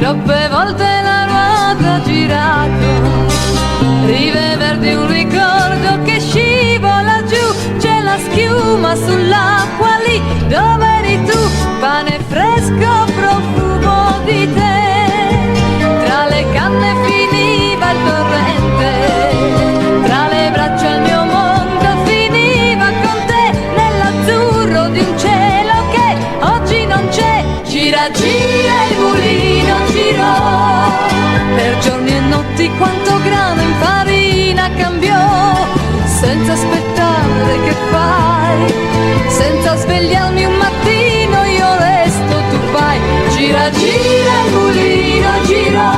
troppe volte la ruota ha girato, rive verdi un ricordo che scivola giù, c'è la schiuma sull'acqua lì dove eri tu, pane fresco, profumo di te, tra le canne finiva il torrente, tra le braccia il mio mondo finiva con te, nell'azzurro di un cielo che oggi non c'è, gira gira il mulino girò, per giorni e notti quanto grano in farina cambiò, senza aspettare che fai, senza svegliarmi un mattino io resto, tu vai, gira gira il mulino girò,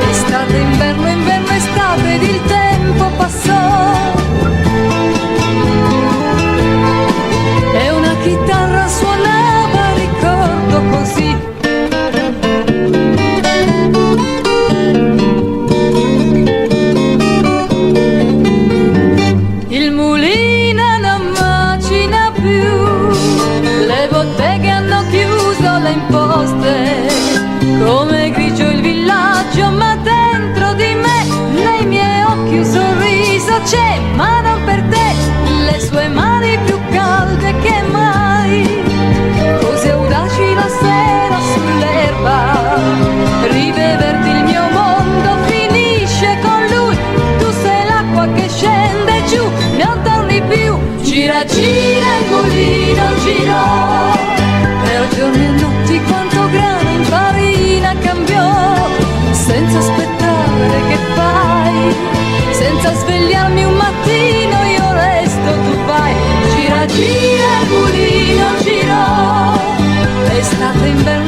estate, inverno, inverno, estate ed il tempo passò, e una chitarra suonava, ricordo così. Il mulino non macina più, le botteghe hanno chiuso le imposte, come grigio il villaggio, ma dentro di me, nei miei occhi un sorriso c'è, ma non per te, le sue mani più calde che mai, così audaci la sera sull'erba, rive verdi il mio mondo finisce con lui, tu sei l'acqua che scende giù, non torni più, gira gira il mulino girò, per giorni e notti quanto grano in farina cambiò, senza aspettare che fai, senza svegliarmi un mattino io resto, tu vai, gira gira il mulino girò, estate, inverno,